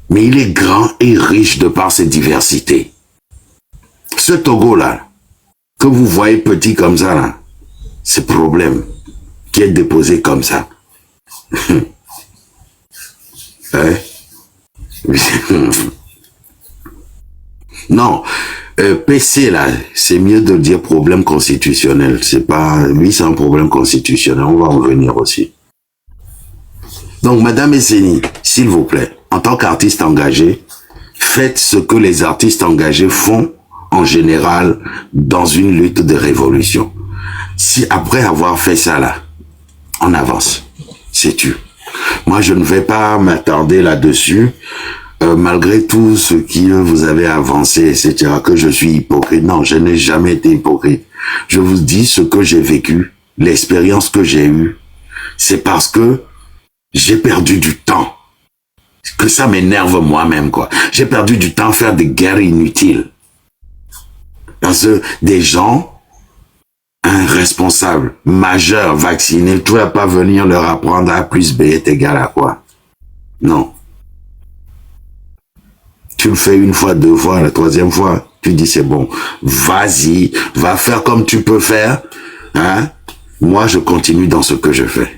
mais il est grand et riche de par ses diversités. Ce Togo-là, que vous voyez petit comme ça, là, c'est problème qui est déposé comme ça. Non, PC là, c'est mieux de dire problème constitutionnel. C'est pas, oui, c'est un problème constitutionnel. On va en revenir aussi. Donc, Madame Esseni, s'il vous plaît, en tant qu'artiste engagé, faites ce que les artistes engagés font en général dans une lutte de révolution. Si après avoir fait ça là, on avance, c'est tu. Moi, je ne vais pas m'attarder là-dessus. Malgré tout ce que vous avez avancé, etc., que je suis hypocrite. Non, je n'ai jamais été hypocrite. Je vous dis ce que j'ai vécu, l'expérience que j'ai eue. C'est parce que j'ai perdu du temps. Que ça m'énerve moi-même, quoi. J'ai perdu du temps à faire des guerres inutiles. Parce que des gens responsable, majeur, vacciné, tu vas pas venir leur apprendre A plus B est égal à quoi? Non. Tu le fais une fois, deux fois, la troisième fois, tu dis c'est bon. Vas-y, va faire comme tu peux faire. Hein? Moi, je continue dans ce que je fais.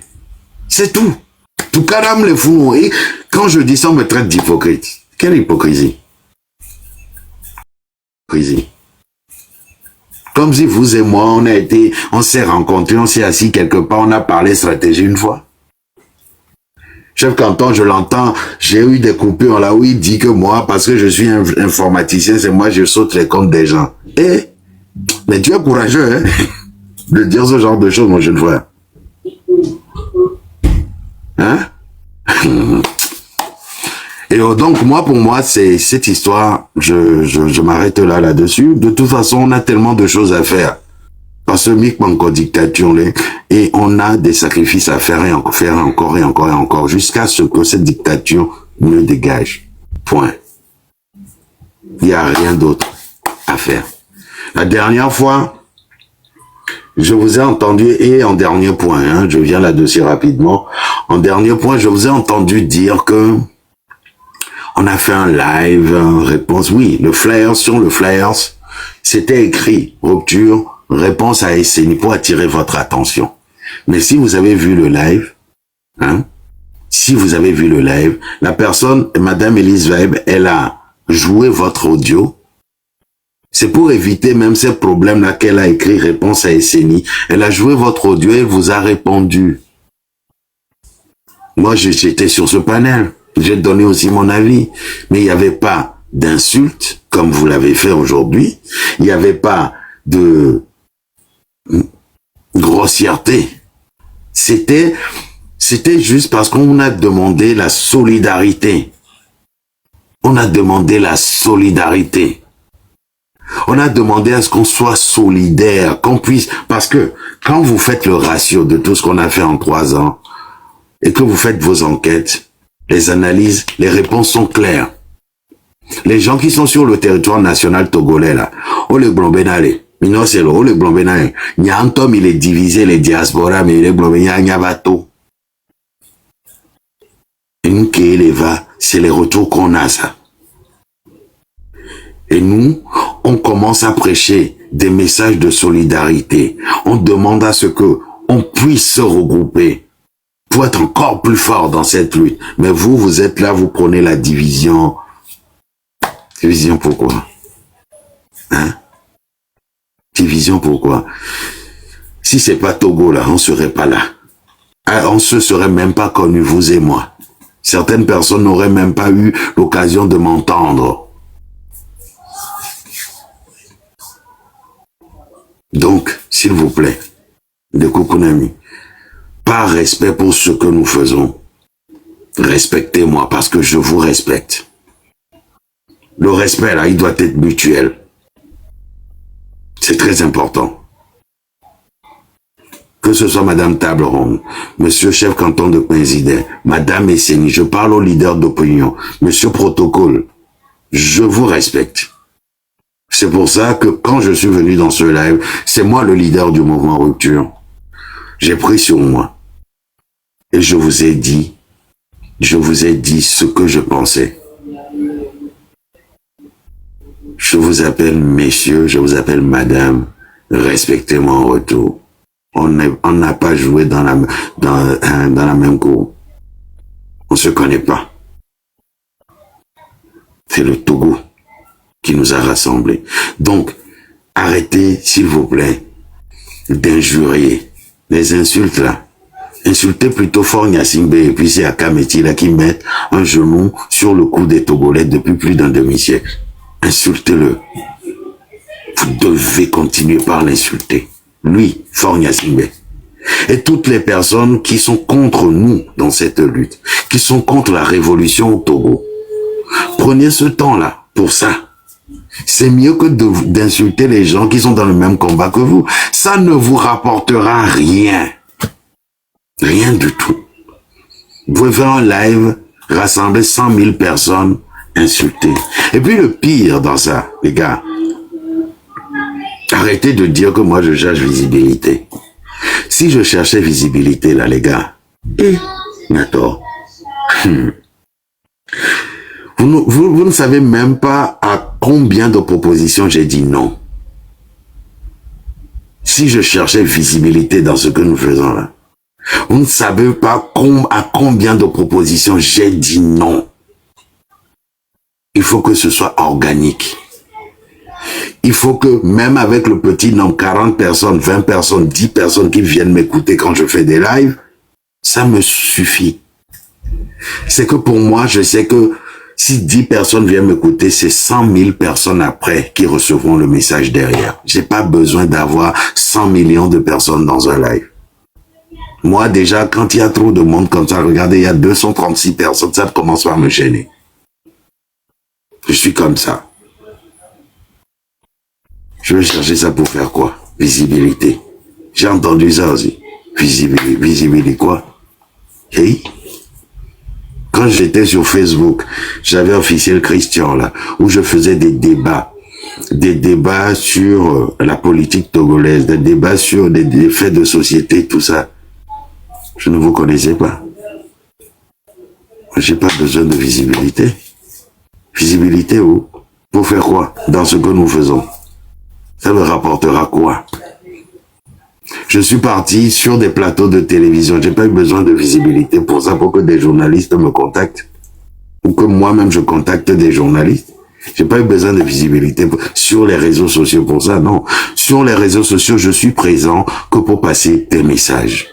C'est tout. Tout cadam les fous. Et quand je dis ça, on me traite d'hypocrite. Quelle hypocrisie? Hypocrisie. Comme si vous et moi, on s'est rencontrés, on s'est assis quelque part, on a parlé stratégie une fois. Chef Canton, je l'entends, j'ai eu des coupures là où il dit que moi, parce que je suis un informaticien, c'est moi, je saute les comptes des gens. Mais tu es courageux, hein, de dire ce genre de choses, mon jeune frère. Hein? Et donc, moi, pour moi, c'est cette histoire, je m'arrête là-dessus. De toute façon, on a tellement de choses à faire. Parce que Mick Manko dictature, et on a des sacrifices à faire et encore, jusqu'à ce que cette dictature ne dégage. Point. Il n'y a rien d'autre à faire. La dernière fois, je vous ai entendu, et en dernier point, hein, je viens là-dessus rapidement, en dernier point, je vous ai entendu dire que on a fait un live, réponse, oui, le Flyers, sur le Flyers, c'était écrit, rupture, réponse à SNI pour attirer votre attention. Mais si vous avez vu le live, hein, si vous avez vu le live, la personne, Madame Elise Weib, elle a joué votre audio. C'est pour éviter même ces problèmes-là qu'elle a écrit réponse à SNI. Elle a joué votre audio et vous a répondu. Moi, j'étais sur ce panel. J'ai donné aussi mon avis. Mais il n'y avait pas d'insulte, comme vous l'avez fait aujourd'hui. Il n'y avait pas de grossièreté. C'était juste parce qu'on a demandé la solidarité. On a demandé la solidarité. On a demandé à ce qu'on soit solidaire, qu'on puisse... Parce que quand vous faites le ratio de tout ce qu'on a fait en 3 ans et que vous faites vos enquêtes, les analyses, les réponses sont claires. Les gens qui sont sur le territoire national togolais, là, oh le blombenale, non c'est le, oh le blombenale, Nyantom il est divisé, les diasporas, mais les blombenale, Nyavato. Et nous qui éleva, c'est les retours qu'on a, ça. Et nous, on commence à prêcher des messages de solidarité. On demande à ce que on puisse se regrouper pour être encore plus fort dans cette lutte. Mais vous, vous êtes là, vous prenez la division. Division pourquoi? Hein? Division pourquoi? Si c'est pas Togo là, on serait pas là. On se serait même pas connus, vous et moi. Certaines personnes n'auraient même pas eu l'occasion de m'entendre. Donc, s'il vous plaît, de Kukunami, par respect pour ce que nous faisons, respectez-moi parce que je vous respecte. Le respect, là, il doit être mutuel. C'est très important. Que ce soit Madame Tableron, Monsieur Chef Canton de Président, Madame Esseni, je parle aux leaders d'opinion, Monsieur Protocole, je vous respecte. C'est pour ça que quand je suis venu dans ce live, c'est moi le leader du mouvement Rupture. J'ai pris sur moi. Et je vous ai dit ce que je pensais. Je vous appelle messieurs, je vous appelle madame, respectez-moi en retour. On n'a pas joué dans la même cour. On se connaît pas. C'est le Togo qui nous a rassemblés. Donc, arrêtez, s'il vous plaît, d'injurier. Les insultes là. Insultez plutôt fort Nyasimbe et puis c'est Akameti là qui met un genou sur le cou des Togolais depuis plus d'un demi-siècle. Insultez-le. Vous devez continuer par l'insulter. Lui, Fort Nyasimbe. Et toutes les personnes qui sont contre nous dans cette lutte, qui sont contre la révolution au Togo. Prenez ce temps-là pour ça. C'est mieux que d'insulter les gens qui sont dans le même combat que vous. Ça ne vous rapportera rien. Rien du tout. Vous pouvez faire un live, rassembler 100 000 personnes, insulter. Et puis le pire dans ça, les gars, Arrêtez de dire que moi je cherche visibilité. Si je cherchais visibilité là les gars, d'accord. Vous ne savez même pas à combien de propositions j'ai dit non. Si je cherchais visibilité dans ce que nous faisons là, vous ne savez pas à combien de propositions j'ai dit non. Il faut que ce soit organique. Il faut que même avec le petit nombre, 40 personnes, 20 personnes, 10 personnes qui viennent m'écouter quand je fais des lives, ça me suffit. C'est que pour moi, je sais que si 10 personnes viennent m'écouter, c'est 100 000 personnes après qui recevront le message derrière. J'ai pas besoin d'avoir 100 millions de personnes dans un live. Moi, déjà, quand il y a trop de monde comme ça, regardez, il y a 236 personnes, ça commence à me gêner. Je suis comme ça. Je vais chercher ça pour faire quoi? Visibilité. J'ai entendu ça aussi. Visibilité quoi? Hey? Quand j'étais sur Facebook, j'avais Officiel Christian là, où je faisais des débats sur la politique togolaise, des débats sur des faits de société, tout ça. Je ne vous connaissais pas. J'ai pas besoin de visibilité. Visibilité où? Pour faire quoi? Dans ce que nous faisons. Ça me rapportera quoi? Je suis parti sur des plateaux de télévision. J'ai pas eu besoin de visibilité pour ça, pour que des journalistes me contactent. Ou que moi-même je contacte des journalistes. J'ai pas eu besoin de visibilité sur les réseaux sociaux pour ça, non. Sur les réseaux sociaux, je suis présent que pour passer des messages.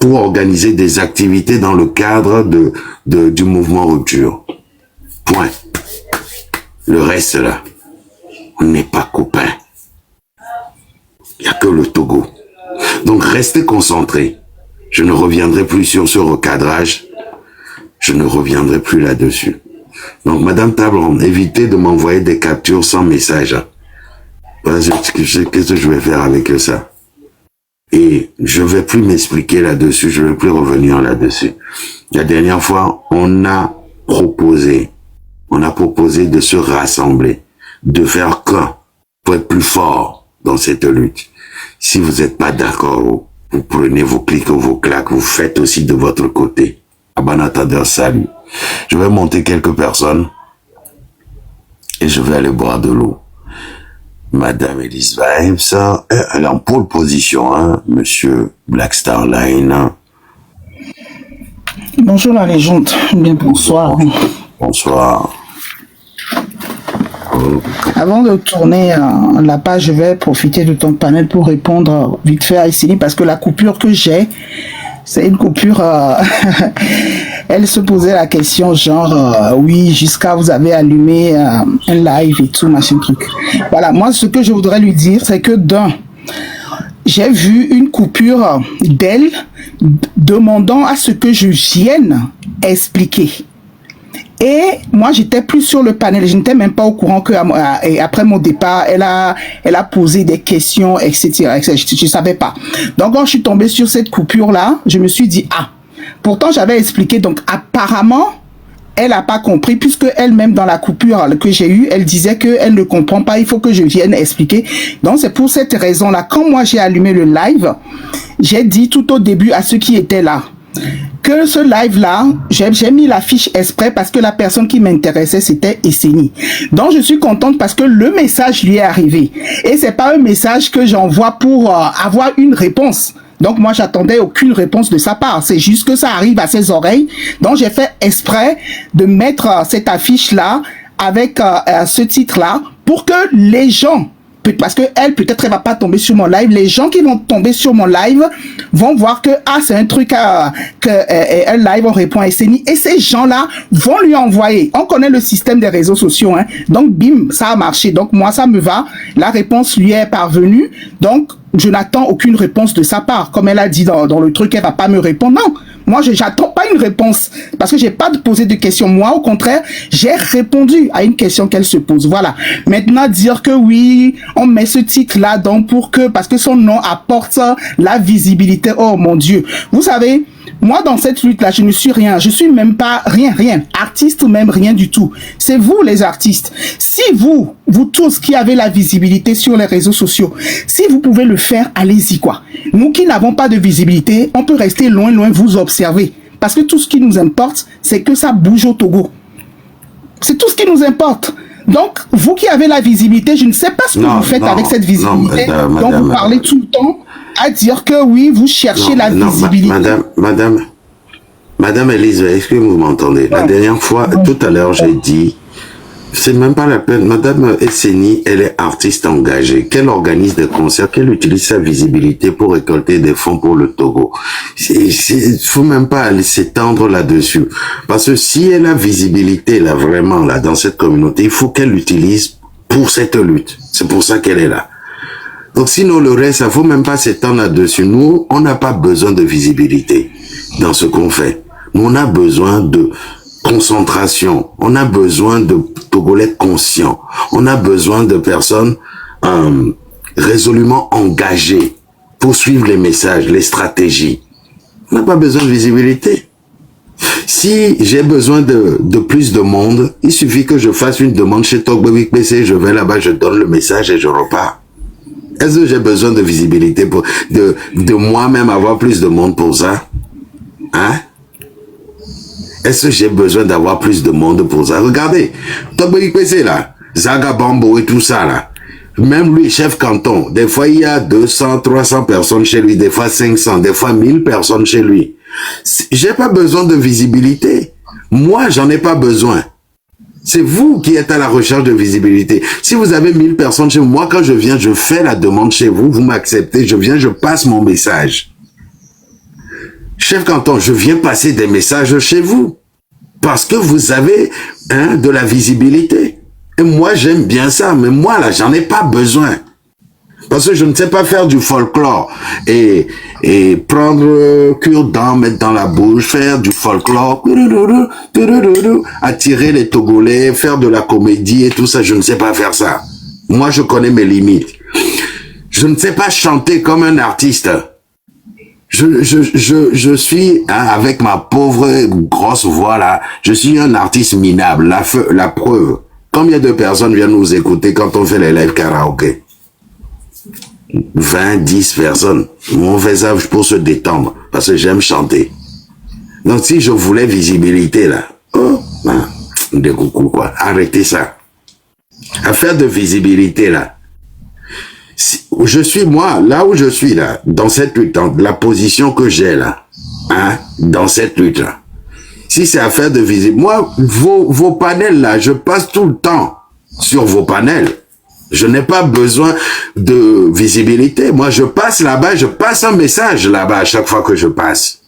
Pour organiser des activités dans le cadre du mouvement Rupture. Point. Le reste là, on n'est pas copains. Il n'y a que le Togo. Donc restez concentrés. Je ne reviendrai plus sur ce recadrage. Je ne reviendrai plus là-dessus. Donc Madame Tabron, évitez de m'envoyer des captures sans message. Qu'est-ce que je vais faire avec ça? Et je ne vais plus m'expliquer là-dessus. Je ne vais plus revenir là-dessus. La dernière fois, on a proposé de se rassembler, de faire qu'un pour être plus fort dans cette lutte. Si vous n'êtes pas d'accord, vous prenez vos clics ou vos claques, vous faites aussi de votre côté. Abanatader, salut. Je vais monter quelques personnes et je vais aller boire de l'eau. Madame Elise Vibes, elle est en pole position, hein, Monsieur Black Star Line. Bonjour la légende, bien bonsoir. Bonsoir. Avant de tourner la page, je vais profiter de ton panel pour répondre vite fait à Esseni parce que la coupure que j'ai, c'est une coupure... elle se posait la question genre, oui, jusqu'à vous avez allumé un live et tout, machin truc. Voilà, moi ce que je voudrais lui dire, c'est que j'ai vu une coupure d'elle demandant à ce que je vienne expliquer. Et moi, j'étais plus sur le panel. Je n'étais même pas au courant que après mon départ, elle a posé des questions, etc. Je ne savais pas. Donc, quand je suis tombée sur cette coupure-là, je me suis dit, ah, pourtant, j'avais expliqué. Donc, apparemment, elle n'a pas compris puisque elle-même, dans la coupure que j'ai eue, elle disait qu'elle ne comprend pas. Il faut que je vienne expliquer. Donc, c'est pour cette raison-là. Quand moi, j'ai allumé le live, j'ai dit tout au début à ceux qui étaient là, que ce live-là, j'ai mis la fiche exprès parce que la personne qui m'intéressait, c'était Esseni. Donc, je suis contente parce que le message lui est arrivé. Et c'est pas un message que j'envoie pour avoir une réponse. Donc, moi, j'attendais aucune réponse de sa part. C'est juste que ça arrive à ses oreilles. Donc, j'ai fait exprès de mettre cette affiche-là avec ce titre-là pour que les gens... Parce que elle, peut-être, elle va pas tomber sur mon live. Les gens qui vont tomber sur mon live vont voir que, ah, c'est un truc un live, on répond à Esseni. Et ces gens-là vont lui envoyer. On connaît le système des réseaux sociaux, hein. Donc, bim, ça a marché. Donc, moi, ça me va. La réponse lui est parvenue. Donc, je n'attends aucune réponse de sa part. Comme elle a dit dans le truc, elle va pas me répondre. Non. Moi, j'attends pas une réponse parce que j'ai pas posé de questions. Moi, au contraire, j'ai répondu à une question qu'elle se pose. Voilà. Maintenant, dire que oui, on met ce titre-là donc parce que son nom apporte la visibilité. Oh mon Dieu. Vous savez, Moi, dans cette lutte-là, je ne suis rien. Je suis même pas rien. Artiste ou même rien du tout. C'est vous, les artistes. Si vous tous qui avez la visibilité sur les réseaux sociaux, si vous pouvez le faire, allez-y, quoi. Nous qui n'avons pas de visibilité, on peut rester loin, vous observer. Parce que tout ce qui nous importe, c'est que ça bouge au Togo. C'est tout ce qui nous importe. Donc, vous qui avez la visibilité, je ne sais pas ce que vous faites avec cette visibilité. Donc, vous parlez tout le temps à dire que oui, vous cherchez la visibilité. Madame Elise, est-ce que vous m'entendez? La dernière fois, tout à l'heure, j'ai dit, c'est même pas la peine. Madame Esseni, elle est artiste engagée. Qu'elle organise des concerts, qu'elle utilise sa visibilité pour récolter des fonds pour le Togo. Faut même pas aller s'étendre là-dessus. Parce que si elle a visibilité, là, vraiment, là, dans cette communauté, il faut qu'elle l'utilise pour cette lutte. C'est pour ça qu'elle est là. Donc sinon le reste, ça faut même pas s'étendre là-dessus. Nous, on n'a pas besoin de visibilité dans ce qu'on fait. Nous, on a besoin de concentration. On a besoin de Togolais conscients. On a besoin de personnes résolument engagées pour suivre les messages, les stratégies. On n'a pas besoin de visibilité. Si j'ai besoin de plus de monde, il suffit que je fasse une demande chez Talk Baby PC, je vais là-bas, je donne le message et je repars. Est-ce que j'ai besoin de visibilité pour de moi-même avoir plus de monde pour ça? Hein? Est-ce que j'ai besoin d'avoir plus de monde pour ça? Regardez, Talk Baby PC là, Zaga Bambo et tout ça là. Même lui, chef canton, des fois il y a 200, 300 personnes chez lui, des fois 500, des fois 1000 personnes chez lui. J'ai pas besoin de visibilité. Moi, j'en ai pas besoin. C'est vous qui êtes à la recherche de visibilité. Si vous avez 1000 personnes chez moi, quand je viens, je fais la demande chez vous, vous m'acceptez, je viens, je passe mon message. Chef canton, je viens passer des messages chez vous. Parce que vous avez de la visibilité. Et moi, j'aime bien ça, mais moi, là, j'en ai pas besoin. Parce que je ne sais pas faire du folklore et prendre cure-dent, mettre dans la bouche, faire du folklore, attirer les Togolais, faire de la comédie et tout ça. Je ne sais pas faire ça. Moi, je connais mes limites. Je ne sais pas chanter comme un artiste. Je suis, avec ma pauvre grosse voix là, je suis un artiste minable. La preuve. Combien de personnes viennent nous écouter quand on fait les lives karaoké? 20, 10 personnes. On fait ça pour se détendre, parce que j'aime chanter. Donc si je voulais visibilité là, des coucou quoi, arrêtez ça. Affaire de visibilité là. Je suis moi, là où je suis là, dans cette lutte, dans la position que j'ai là, dans cette lutte là. Si c'est affaire de visibilité, moi, vos panels là, je passe tout le temps sur vos panels. Je n'ai pas besoin de visibilité. Moi, je passe là-bas, je passe un message là-bas à chaque fois que je passe.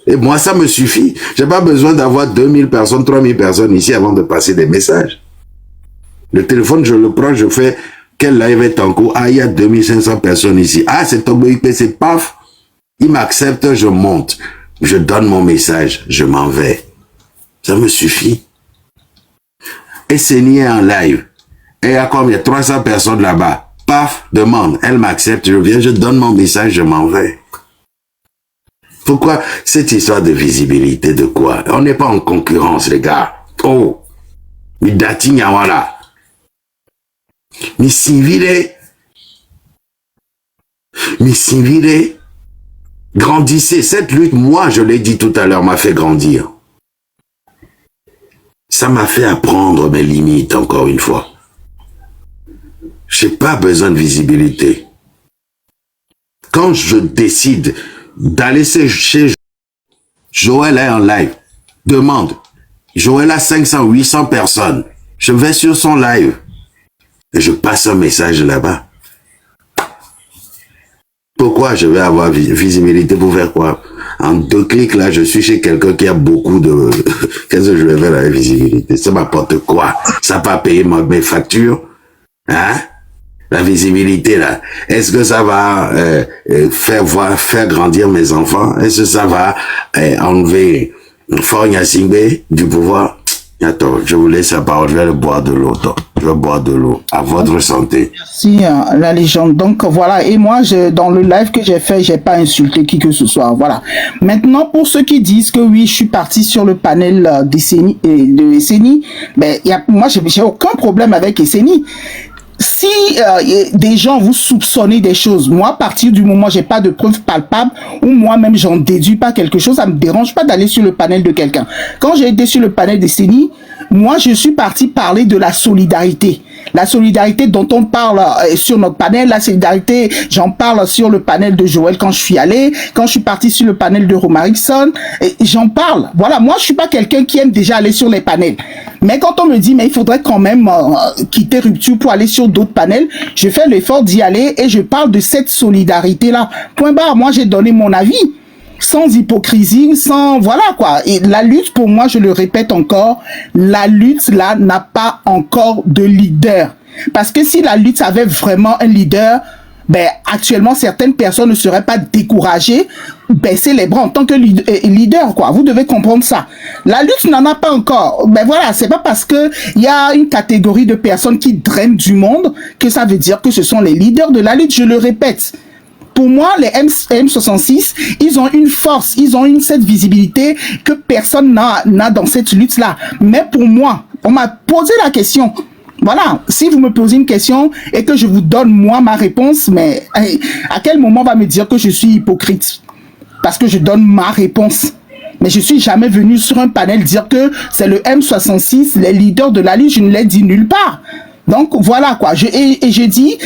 Et moi, ça me suffit. J'ai pas besoin d'avoir 2000 personnes, 3000 personnes ici avant de passer des messages. Le téléphone, je le prends, je fais quel live est en cours. Ah, il y a 2500 personnes ici. Ah, c'est Togo IP, c'est paf. Il m'accepte, je monte. Je donne mon message, je m'en vais. Ça me suffit. Et c'est nié en live. Et il y a combien? 300 personnes là-bas. Paf, demande. Elle m'accepte, je viens, je donne mon message, je m'en vais. Pourquoi cette histoire de visibilité, de quoi? On n'est pas en concurrence, les gars. Oh, mais dati voilà. Mais civile, grandissez. Cette lutte, moi, je l'ai dit tout à l'heure, m'a fait grandir. Ça m'a fait apprendre mes limites, encore une fois. J'ai pas besoin de visibilité. Quand je décide d'aller chez Joël est en live, demande, Joël a 500, 800 personnes. Je vais sur son live et je passe un message là-bas. Pourquoi je vais avoir visibilité pour faire quoi? En 2 clics là, je suis chez quelqu'un qui a beaucoup de... Qu'est-ce que je vais faire avec la visibilité? Ça m'apporte quoi? Ça va payer mes factures? Hein? La visibilité là, est-ce que ça va faire grandir mes enfants? Est-ce que ça va enlever Fogna Singbe du pouvoir? Attends, je vous laisse la parole, je vais aller boire de l'eau. Je vais boire de l'eau. À votre santé. Merci, la légende. Donc voilà, et moi, dans le live que j'ai fait, j'ai pas insulté qui que ce soit. Voilà. Maintenant, pour ceux qui disent que oui, je suis parti sur le panel de Esseni, ben, moi, j'ai aucun problème avec Esseni. Si des gens vous soupçonnez des choses, moi, à partir du moment où j'ai pas de preuves palpables ou moi-même j'en déduis pas quelque chose, ça me dérange pas d'aller sur le panel de quelqu'un. Quand j'ai été sur le panel des CENI, moi, je suis parti parler de la solidarité. La solidarité dont on parle sur notre panel, la solidarité, j'en parle sur le panel de Joël quand je suis allé, quand je suis parti sur le panel de Romarickson, j'en parle. Voilà, moi je suis pas quelqu'un qui aime déjà aller sur les panels. Mais quand on me dit, mais il faudrait quand même quitter Rupture pour aller sur d'autres panels, je fais l'effort d'y aller et je parle de cette solidarité-là. Point barre, moi j'ai donné mon avis. Sans hypocrisie, sans... Voilà quoi. Et la lutte, pour moi, je le répète encore, la lutte, là, n'a pas encore de leader. Parce que si la lutte avait vraiment un leader, ben, actuellement, certaines personnes ne seraient pas découragées, baisser les bras en tant que leader, quoi. Vous devez comprendre ça. La lutte n'en a pas encore. Ben voilà, c'est pas parce que il y a une catégorie de personnes qui drainent du monde que ça veut dire que ce sont les leaders de la lutte, je le répète. Pour moi, les M66, ils ont une force, ils ont cette visibilité que personne n'a dans cette lutte-là. Mais pour moi, on m'a posé la question. Voilà, si vous me posez une question et que je vous donne moi ma réponse, mais à quel moment on va me dire que je suis hypocrite? Parce que je donne ma réponse. Mais je suis jamais venu sur un panel dire que c'est le M66, les leaders de la lutte, je ne l'ai dit nulle part. Donc voilà quoi, je dis...